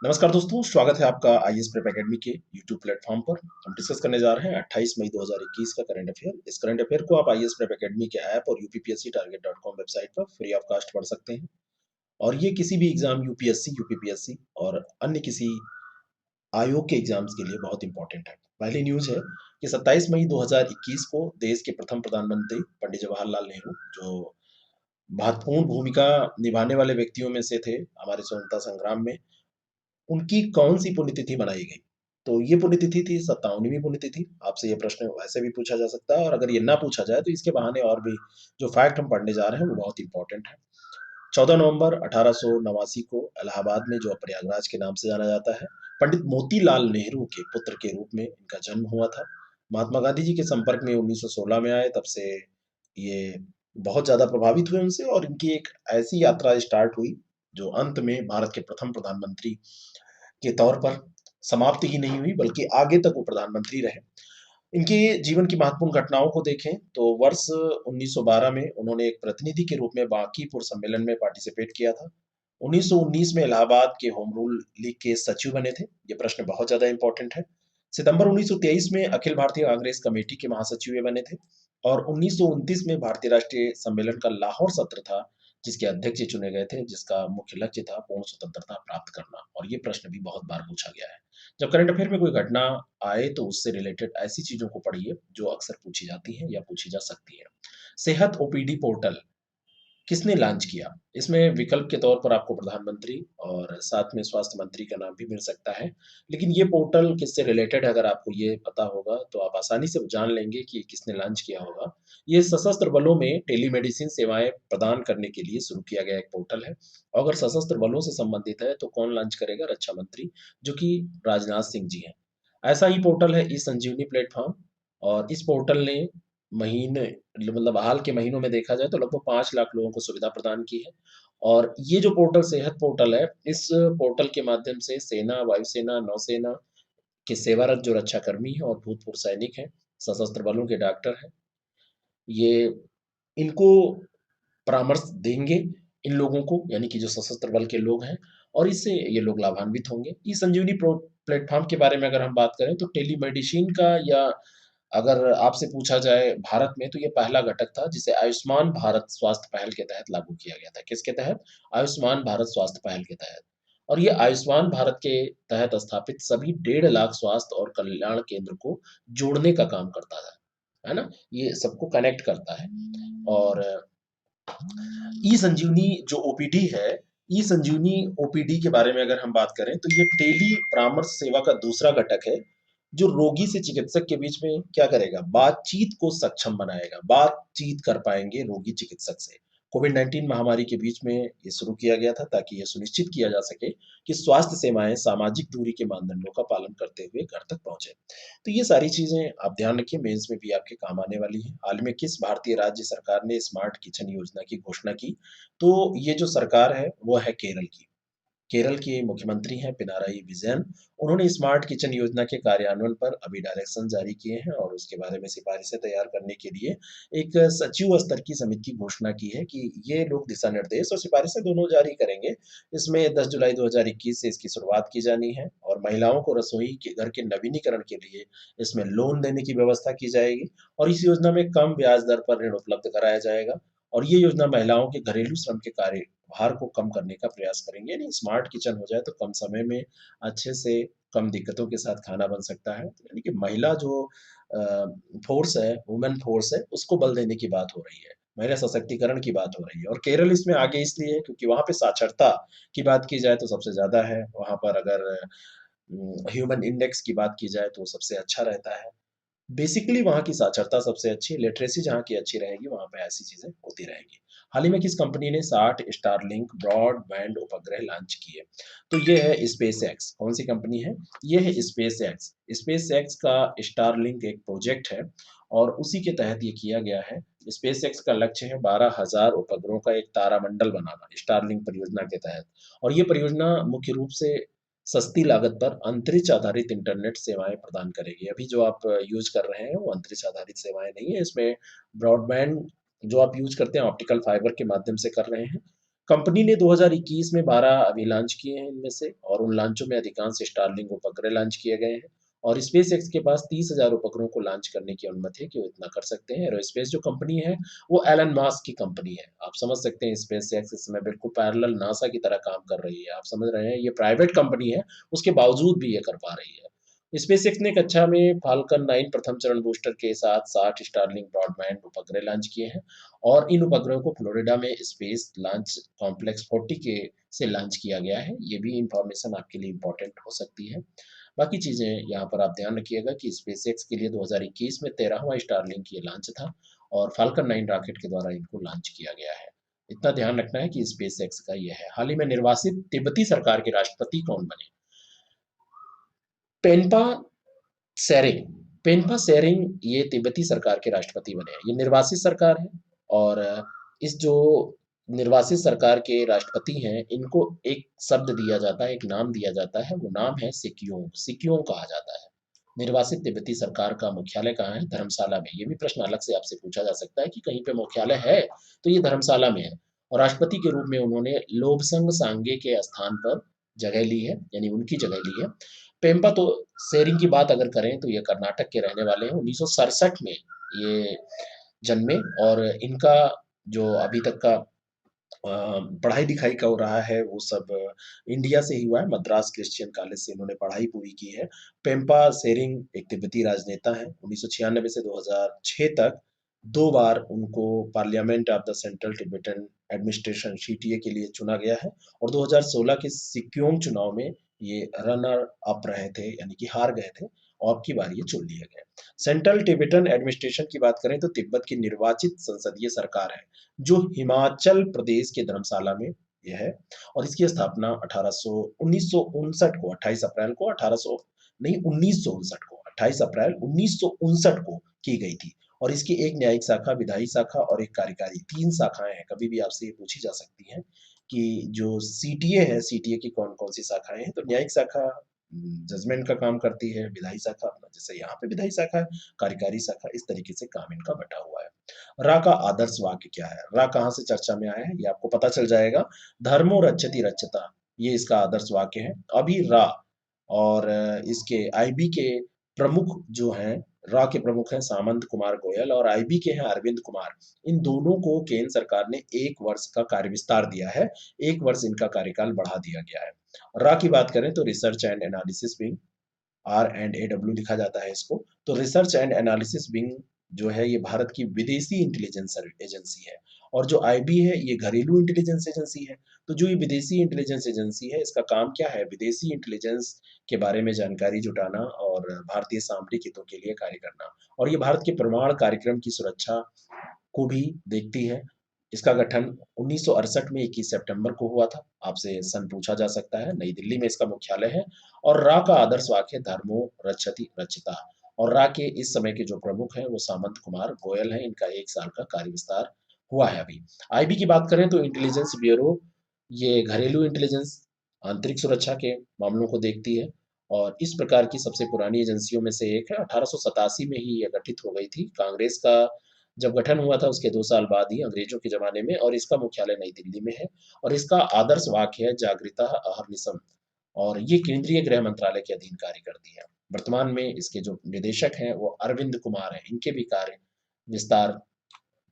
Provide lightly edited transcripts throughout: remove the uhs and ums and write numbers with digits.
नमस्कार दोस्तों, स्वागत है आपका आईएएस प्रेप एकेडमी के यूट्यूब प्लेटफॉर्म पर। हम डिस्कस करने जा रहे हैं 28 मई 2021 का करंट अफेयर। इस करंट अफेयर को आप आईएएस प्रेप एकेडमी के ऐप और UPPSC target dot com website पर फ्री ऑफ कास्ट पढ़ सकते हैं। और ये किसी भी एग्जाम यूपीएससी, यूपीपीएससी और अन्य किसी आयोग के एग्जाम्स के लिए बहुत इंपॉर्टेंट है। पहली न्यूज है कि 27 मई 2021 को देश के प्रथम प्रधानमंत्री पंडित जवाहरलाल नेहरू, जो महत्वपूर्ण भूमिका निभाने वाले व्यक्तियों में से थे हमारे स्वतंत्रता संग्राम में, उनकी कौन-सी पुण्यतिथि मनाई गई? तो ये पुण्यतिथि थी 57वीं पुण्यतिथि। आपसे ये प्रश्न वैसे भी पूछा जा सकता है और अगर ये ना पूछा जाए तो इसके बहाने और भी जो फैक्ट हम पढ़ने जा रहे हैं वो बहुत इंपॉर्टेंट है। 14 नवंबर 1889 को इलाहाबाद में, जो अब प्रयागराज के नाम से जाना जाता है, पंडित मोतीलाल नेहरू के पुत्र के रूप में इनका जन्म हुआ था। महात्मा गांधी जी के संपर्क में 1916 में आए, तब से ये बहुत ज़्यादा प्रभावित हुए उनसे और इनकी एक ऐसी यात्रा स्टार्ट हुई जो अंत में भारत के प्रथम प्रधानमंत्री के तौर पर समाप्त ही नहीं हुई, बल्कि आगे तक वो प्रधानमंत्री रहे। इनके जीवन की महत्वपूर्ण घटनाओं को देखें तो वर्ष 1912 में उन्होंने एक प्रतिनिधि के रूप में बांकीपुर सम्मेलन में पार्टिसिपेट किया था। 1919 में इलाहाबाद के होम रूल लीग के सचिव बने थे। ये प्रश्न बहुत ज्यादा इंपॉर्टेंट है। सितंबर 1923 में अखिल भारतीय कांग्रेस कमेटी के महासचिव ये बने थे। और 1929 में भारतीय राष्ट्रीय सम्मेलन का लाहौर सत्र था, जिसके अध्यक्ष चुने गए थे, जिसका मुख्य लक्ष्य था पूर्ण स्वतंत्रता प्राप्त करना। और ये प्रश्न भी बहुत बार पूछा गया है। जब करंट अफेयर में कोई घटना आए तो उससे रिलेटेड ऐसी चीजों को पढ़िए जो अक्सर पूछी जाती हैं या पूछी जा सकती है। सेहत ओपीडी पोर्टल किसने लॉन्च किया? इसमें विकल्प के तौर पर आपको प्रधानमंत्री और साथ में स्वास्थ्य मंत्री का नाम भी मिल सकता है। लेकिन ये पोर्टल किससे रिलेटेड है, अगर आपको ये पता होगा तो आप आसानी से जान लेंगे कि किसने लॉन्च किया होगा। ये सशस्त्र बलों में टेलीमेडिसिन सेवाएं प्रदान करने के लिए शुरू किया गया एक पोर्टल है। और अगर सशस्त्र बलों से संबंधित है तो कौन लॉन्च करेगा? रक्षा मंत्री, जो कि राजनाथ सिंह जी हैं। ऐसा ही पोर्टल है ई संजीवनी प्लेटफॉर्म। और इस पोर्टल ने महीने मतलब हाल के महीनों में देखा जाए तो लगभग 5 लाख लोगों को सुविधा प्रदान की है। और ये जो पोर्टल सेहत पोर्टल है, इस पोर्टल के माध्यम से सेना, वायुसेना, नौसेना के सेवारत जो रक्षाकर्मी हैं और भूतपूर्व सैनिक हैं, सशस्त्र बलों के डॉक्टर हैं, ये इनको परामर्श देंगे, इन लोगों को, यानी कि जो सशस्त्र बल के लोग हैं, और इससे ये लोग लाभान्वित होंगे। ई संजीवनी प्लेटफॉर्म के बारे में अगर हम बात करें तो टेलीमेडिसिन का, या अगर आपसे पूछा जाए भारत में, तो ये पहला घटक था जिसे आयुष्मान भारत स्वास्थ्य पहल के तहत लागू किया गया था। किसके तहत? आयुष्मान भारत स्वास्थ्य पहल के तहत। और ये आयुष्मान भारत के तहत स्थापित सभी 1.5 लाख स्वास्थ्य और कल्याण केंद्र को जोड़ने का काम करता था, है ना? ये सबको कनेक्ट करता है। और ई संजीवनी जो ओपीडी है, ई संजीवनी ओपीडी के बारे में अगर हम बात करें तो ये टेली परामर्श सेवा का दूसरा घटक है, जो रोगी से चिकित्सक के बीच में क्या करेगा? बातचीत को सक्षम बनाएगा। बातचीत कर पाएंगे रोगी चिकित्सक से। कोविड 19 महामारी के बीच में ये शुरू किया गया था ताकि ये सुनिश्चित किया जा सके कि स्वास्थ्य सेवाएं सामाजिक दूरी के मानदंडों का पालन करते हुए घर तक पहुंचे। तो ये सारी चीजें आप ध्यान रखिए, मेंस में भी आपके काम आने वाली हैं। हाल में किस भारतीय राज्य सरकार ने स्मार्ट किचन योजना की घोषणा की? तो ये जो सरकार है वो है केरल की। केरल के मुख्यमंत्री हैं पिनाराई विजयन। उन्होंने स्मार्ट किचन योजना के कार्यान्वयन पर अभी डायरेक्शन जारी किए हैं और उसके बारे में सिफारिशें तैयार करने के लिए एक सचिव स्तर की समिति की घोषणा की है कि ये लोग दिशा निर्देश और सिफारिशें दोनों जारी करेंगे। इसमें 10 जुलाई 2021 से इसकी शुरुआत की जानी है और महिलाओं को रसोई के घर के नवीनीकरण के लिए इसमें लोन देने की व्यवस्था की जाएगी। और इस योजना में कम ब्याज दर पर ऋण उपलब्ध कराया जाएगा। और ये योजना महिलाओं के घरेलू श्रम के कार्य भार को कम करने का प्रयास करेंगे। यानी स्मार्ट किचन हो जाए तो कम समय में अच्छे से, कम दिक्कतों के साथ खाना बन सकता है। तो यानी कि महिला जो फोर्स है, वुमेन फोर्स है, उसको बल देने की बात हो रही है। महिला सशक्तिकरण की बात हो रही है। और केरल इसमें आगे इसलिए है क्योंकि वहाँ पे साक्षरता की बात की जाए तो सबसे ज़्यादा है। वहाँ पर अगर ह्यूमन इंडेक्स की बात की जाए तो वो सबसे अच्छा रहता है। बेसिकली वहाँ की साक्षरता सबसे अच्छी, लिटरेसी जहाँ की अच्छी रहेगी वहाँ पे ऐसी चीजें होती रहेंगी। हाल ही में किस कंपनी ने 60 स्टारलिंक ब्रॉडबैंड उपग्रह लॉन्च किए? तो ये है स्पेस एक्स। कौन सी कंपनी है? ये है स्पेस एक्स। स्पेस एक्स का स्टारलिंक एक प्रोजेक्ट है और उसी के तहत ये किया गया है। स्पेस एक्स का लक्ष्य है 12,000 उपग्रहों का एक तारामंडल बनाना स्टारलिंक परियोजना के तहत। और ये परियोजना मुख्य रूप से सस्ती लागत पर अंतरिक्ष आधारित इंटरनेट सेवाएं प्रदान करेगी। अभी जो आप यूज कर रहे हैं वो अंतरिक्ष आधारित सेवाएं नहीं है। इसमें ब्रॉडबैंड जो आप यूज करते हैं ऑप्टिकल फाइबर के माध्यम से कर रहे हैं। कंपनी ने 2021 में 12 अभी लॉन्च किए हैं इनमें से, और उन लॉन्चों में अधिकांश स्टारलिंक उपग्रह लॉन्च किए गए हैं। और स्पेसएक्स के पास 30,000 उपग्रहों को लॉन्च करने की अनुमति है कि वो इतना कर सकते हैं। एरोस्पेस जो कंपनी है वो एलन मास्क की कंपनी है। आप समझ सकते हैं स्पेसएक्स इस समय बिल्कुल पैरेलल नासा की तरह काम कर रही है। आप समझ रहे हैं, ये प्राइवेट कंपनी है, उसके बावजूद भी ये कर पा रही है। स्पेसएक्स ने कक्षा में फाल्कन 9 प्रथम चरण बूस्टर के साथ 60 स्टारलिंक ब्रॉडबैंड उपग्रह लॉन्च किए हैं, और इन उपग्रहों को फ्लोरिडा में स्पेस लॉन्च कॉम्प्लेक्स 40 के से लॉन्च किया गया है। ये भी इंफॉर्मेशन आपके लिए इम्पोर्टेंट हो सकती है। बाकी चीज़ें यहाँ पर आप ध्यान रखिएगा कि स्पेसएक्स के लिए 2021 में 13वां स्टारलिंक ये लॉन्च था, और फाल्कन 9 रॉकेट के द्वारा इनको लॉन्च किया गया है। इतना ध्यान रखना है कि स्पेसएक्स का ये है। हाल ही में निर्वासित तिब्बती सरकार के राष्ट्रपति कौन बने? पेन्पा सेरिंग। पेन्पा सेरिंग ये तिब्बती सरकार के राष्ट्रपति बने हैं। ये निर्वासित सरकार है, और इस जो निर्वासित सरकार के राष्ट्रपति हैं, इनको एक शब्द दिया जाता है, एक नाम दिया जाता है, वो नाम है सिक्योंग। सिक्योंग कहा जाता है। निर्वासित तिब्बती सरकार का मुख्यालय कहाँ है? धर्मशाला में। ये भी प्रश्न अलग से आपसे पूछा जा सकता है कि कहीं पे मुख्यालय है, तो ये धर्मशाला में है। और राष्ट्रपति के रूप में उन्होंने लोबसंग सांगे के स्थान पर जगह ली है, यानी उनकी जगह ली है। पेम्पा तो शेरिंग की बात अगर करें तो ये कर्नाटक के रहने वाले हैं। 1967 में ये जन्मे, और इनका जो अभी तक का पढ़ाई लिखाई का हो रहा है वो सब इंडिया से ही हुआ है। मद्रास क्रिश्चियन कॉलेज से इन्होंने पढ़ाई पूरी की है। पेम्पा सेरिंग एक तिब्बती राजनेता है। 1996 से 2006 तक 2 बार उनको parliament of the central Tibetan administration CTA के लिए चुना गया है, और 2016 के सिक्योंग चुनाव में ये रनर अप रहे थे, यानी कि हार गए थे, और अब की बार ये चुन लिए गए। सेंट्रल टिबेटन एडमिनिस्ट्रेशन की बात करें तो तिब्बत की निर्वाचित संसदीय सरकार है, जो हिमाचल प्रदेश के धर्मशाला में यह है, और इसकी स्थापना 1959 को 28 अप्रैल को 1800 नहीं 1959 को 28 अप्रैल 1959 को की गई थी। और इसकी एक न्यायिक शाखा, विधायी शाखा और एक कार्यकारी, 3 शाखाएं हैं। कभी भी आपसे ये पूछी जा सकती हैं कि जो सीटीए है, सीटीए की कौन-कौन सी शाखाएं हैं? तो न्यायिक शाखा जजमेंट का काम करती है, विधायी शाखा अपना जैसे यहाँ पे विधायी शाखा है, कार्यकारी शाखा, इस तरीके से काम इनका बटा हुआ है। रा का आदर्श वाक्य क्या है? रा कहाँ से चर्चा में आया है ये आपको पता चल जाएगा। धर्मो रक्षति रक्षता, ये इसका आदर्श वाक्य है। अभी रा और इसके आईबी के प्रमुख जो हैं, रा के प्रमुख हैं सामंत कुमार गोयल, और आईबी के हैं अरविंद कुमार। इन दोनों को केंद्र सरकार ने 1 वर्ष का कार्य विस्तार दिया है। 1 वर्ष इनका कार्यकाल बढ़ा दिया गया है। रा की बात करें तो research and analysis wing, R&AW लिखा जाता है इसको। तो रिसर्च एंड एनालिसिस विंग जो है ये भारत की विदेशी इंटेलिजेंस एजेंसी है, और जो आईबी है ये घरेलू इंटेलिजेंस एजेंसी है। तो जो ये विदेशी इंटेलिजेंस एजेंसी है, इसका काम क्या है? विदेशी इंटेलिजेंस के बारे में जानकारी जुटाना और भारतीय सामरिक हितों के लिए कार्य करना, और ये भारत के परमाणु कार्यक्रम की सुरक्षा को भी देखती है। इसका गठन 1968 में 21 सितंबर को हुआ था। आपसे सन पूछा जा सकता है। नई दिल्ली में इसका मुख्यालय है, और रा का आदर्श वाक्य धर्मो रक्षति रक्षिता, और रा के इस समय के जो प्रमुख हैं वो सामंत कुमार गोयल हैं। इनका 1 साल का कार्य विस्तार हुआ है अभी। आईबी की बात करें तो इंटेलिजेंस ब्यूरो, ये घरेलू इंटेलिजेंस आंतरिक सुरक्षा के मामलों को देखती है, और इस प्रकार की सबसे पुरानी एजेंसियों में से एक है। 1887 में ही यह गठित हो गई थी। कांग्रेस का जब गठन हुआ था उसके 2 साल बाद ही, अंग्रेजों के ज़माने में, और इसका मुख्यालय नई दिल्ली में है, और इसका आदर्श वाक्य है जागृता अहर्निशम, और ये केंद्रीय गृह मंत्रालय के अधीन कार्य करती है। वर्तमान में इसके जो निदेशक हैं वो अरविंद कुमार हैं। इनके भी कार्य विस्तार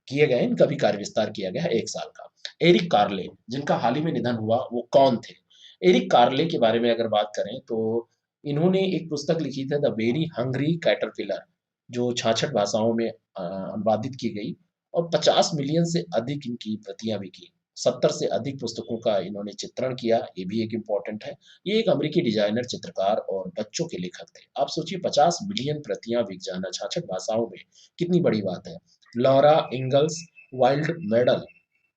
किए गए, इनका भी कार्य विस्तार किया गया है 1 साल का। एरिक कार्ले, जिनका हाल ही में निधन हुआ, वो कौन थे? एरिक कार्ले के बारे में अगर बात करें तो इन्होंने एक पुस्तक लिखी थी द वेरी हंग्री कैटरपिलर, जो 66 भाषाओं में अनुवादित की गई, और 50 मिलियन से अधिक इनकी प्रतियां बिकी। 70 से अधिक पुस्तकों का इन्होंने चित्रण किया, ये भी एक इम्पोर्टेंट है। ये एक अमेरिकी डिजाइनर, चित्रकार और बच्चों के लेखक थे। आप सोचिए 50 मिलियन प्रतियां बिक जाना 66 भाषाओं में, कितनी बड़ी बात है। Laura Ingalls wild medal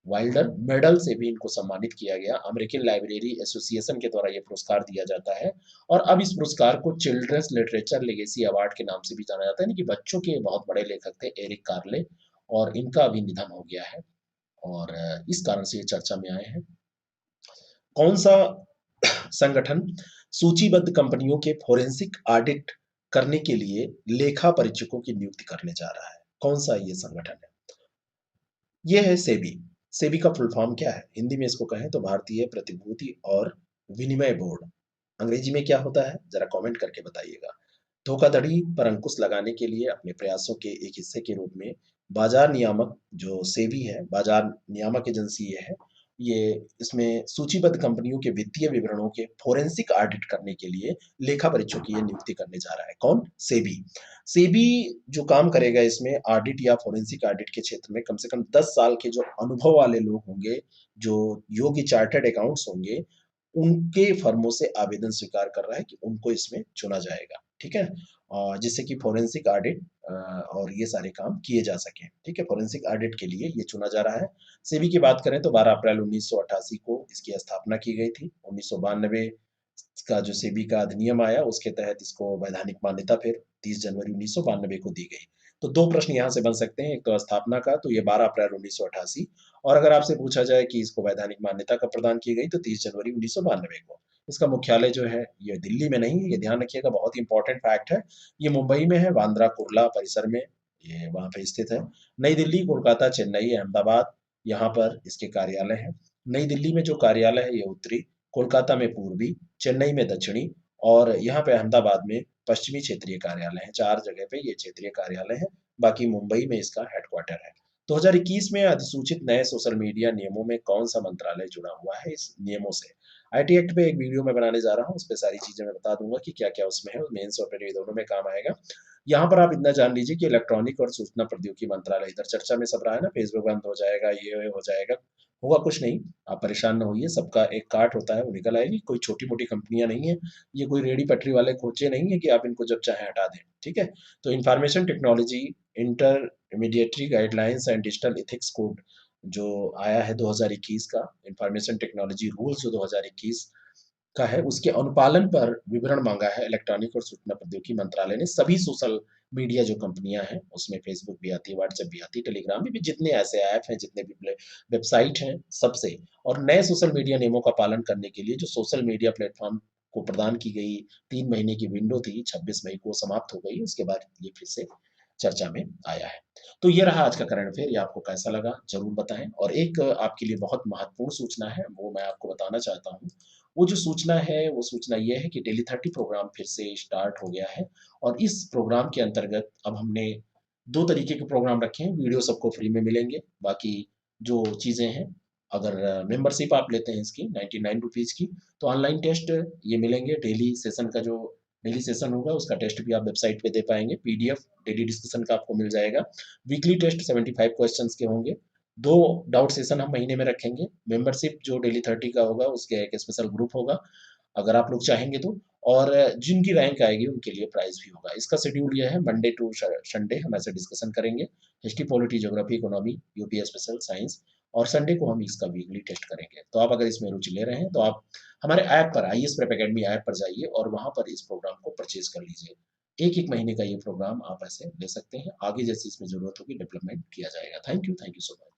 Wilder medal से भी इनको सम्मानित किया गया। अमेरिकन लाइब्रेरी एसोसिएशन के द्वारा ये पुरस्कार दिया जाता है, और अब इस पुरस्कार को चिल्ड्रंस लिटरेचर लेगेसी अवार्ड के नाम से भी जाना जाता है, यानी कि बच्चों के बहुत बड़े लेखक थे एरिक कार्ले, और इनका अभी निधन हो गया है, और इस कारण से ये चर्चा में आए हैं। कौन सा संगठन सूचीबद्ध कंपनियों के फोरेंसिक ऑडिट करने के लिए लेखा परीक्षकों की नियुक्ति करने जा रहा है? कौन सा ये संगठन है? ये है सेबी। सेबी का फुल फॉर्म क्या है? हिंदी में इसको कहें तो भारतीय प्रतिभूति और विनिमय बोर्ड। अंग्रेजी में क्या होता है? ज़रा कमेंट करके बताइएगा। धोखाधड़ी पर अंकुश लगाने के लिए अपने प्रयासों के एक हिस्से के रूप में बाजार नियामक जो सेबी है, बाजार नियामक एजेंसी ये है, ये इसमें सूचीबद्ध कंपनियों के वित्तीय विवरणों के फोरेंसिक ऑडिट करने के लिए लेखा परीक्षक की ये नियुक्ति करने जा रहा है। कौन? सेबी। सेबी जो काम करेगा इसमें ऑडिट या फोरेंसिक ऑडिट के क्षेत्र में कम से कम 10 साल के जो अनुभव वाले लोग होंगे, जो योग्य चार्टर्ड अकाउंट्स होंगे, उनके फर्मों से आवेदन स्वीकार कर रहा है कि उनको इसमें चुना जाएगा। ठीक है? जिससे कि फोरेंसिक ऑडिट और ये सारे काम किए जा सकें। ठीक है? फोरेंसिक ऑडिट के लिए ये चुना जा रहा है। सेबी की बात करें तो 12 अप्रैल 1988 को इसकी स्थापना की गई थी। 1992 का जो सेबी का अधिनियम आया उसके तहत इसको वैधानिक मान्यता फिर 30 जनवरी 1992 को दी गई। तो 2 प्रश्न यहाँ से बन सकते हैं, एक तो स्थापना का तो ये 12 अप्रैल 1988 और अगर आपसे पूछा जाए कि इसको वैधानिक मान्यता कब प्रदान की गई तो 30 जनवरी 1992 को। इसका मुख्यालय जो है ये दिल्ली में नहीं है, ये ध्यान रखिएगा, बहुत ही इंपॉर्टेंट फैक्ट है। ये मुंबई में है, बांद्रा कुर्ला परिसर में ये वहाँ पे स्थित है। नई दिल्ली, कोलकाता, चेन्नई, अहमदाबाद यहाँ पर इसके कार्यालय हैं। नई दिल्ली में जो कार्यालय है ये उत्तरी, कोलकाता में पूर्वी, चेन्नई में दक्षिणी और यहाँ पे अहमदाबाद में पश्चिमी क्षेत्रीय कार्यालय हैं। 4 जगह पे ये क्षेत्रीय कार्यालय हैं, बाकी मुंबई में इसका हेडक्वार्टर है। 2021 में अधिसूचित नए सोशल मीडिया नियमों में कौन-सा मंत्रालय जुड़ा हुआ है इस नियमों से? आईटी एक्ट पे एक वीडियो मैं बनाने जा रहा हूँ, उसपे सारी चीज़ें मैं बता दूँगा कि क्या-क्या उसमें है, मेंस और प्रीलिम्स दोनों में काम आएगा। यहाँ पर आप इतना जान लीजिए कि इलेक्ट्रॉनिक और सूचना प्रौद्योगिकी मंत्रालय इधर चर्चा में सब रहा है ना, फेसबुक बंद हो जाएगा, ये हो जाएगा। होगा कुछ नहीं, आप परेशान ना होइए, सबका एक काट होता है, वो निकल आएगी। कोई छोटी-मोटी कंपनियाँ नहीं हैं, ये कोई रेहड़ी पटरी वाले खोचे नहीं हैं कि आप इनको जब चाहें हटा दें, ठीक है? तो information technology intermediary guidelines and digital ethics code जो आया है 2021 का, इन्फॉर्मेशन टेक्नोलॉजी रूल्स जो 2021 का है, उसके अनुपालन पर विवरण माँगा है इलेक्ट्रॉनिक और सूचना प्रौद्योगिकी मंत्रालय ने सभी सोशल मीडिया जो कंपनियाँ हैं, उसमें फेसबुक भी आती है, व्हाट्सएप भी आती है, टेलीग्राम भी जितने ऐसे ऐप हैं, जितने भी वेबसाइट हैं, सबसे और नए सोशल मीडिया नियमों का पालन करने के लिए जो सोशल मीडिया प्लेटफ़ॉर्म को प्रदान की गई 3 महीने की विंडो थी, 26 मई को समाप्त हो गई, उसके बाद ये फिर से चर्चा में आया है। तो ये रहा आज का करंट अफ़ेयर, ये आपको कैसा लगा ज़रूर बताएँ और एक आपके लिए बहुत महत्वपूर्ण सूचना है, वो मैं आपको बताना चाहता हूँ। वो जो सूचना है, वो सूचना ये है कि डेली 30 प्रोग्राम फिर से स्टार्ट हो गया है और इस प्रोग्राम के अंतर्गत अब हमने 2 तरीके के प्रोग्राम रखे हैं, वीडियो सबको फ्री में मिलेंगे, बाकी जो चीज़ें हैं, अगर मेंबरशिप आप लेते हैं इसकी 99 रुपीज़ की, तो ऑनलाइन टेस्ट ये मिलेंगे, डेली सेशन होगा, उसका टेस्ट भी आप वेबसाइट पे दे पाएँगे, पीडीएफ डेली डिस्कशन का आपको मिल जाएगा। वीकली टेस्ट 75 क्वेश्चन्स के होंगे, 2 डाउट सेशन हम महीने में रखेंगे, मेंबरशिप जो डेली 30 का होगा, उसके एक स्पेशल ग्रुप होगा, अगर आप लोग चाहेंगे तो और जिनकी रैंक आएगी उनके लिए प्राइज़ भी होगा। इसका शेड्यूल ये है मंडे टू संडे हम ऐसे डिस्कशन करेंगे, history, polity, geography, economy, UP special science और संडे को हम इसका वीकली टेस्ट करेंगे। तो आप अगर इसमें रुचि ले रहे हैं, तो आप हमारे ऐप पर आईएएस प्रेप अकेडमी ऐप पर जाइए और वहाँ पर इस प्रोग्राम को परचेज़ कर लीजिए। 1-1 महीने का ये प्रोग्राम आप ऐसे ले सकते हैं। आगे जैसे इसमें ज़रूरत होगी डेवलपमेंट किया जाएगा। Thank you so much.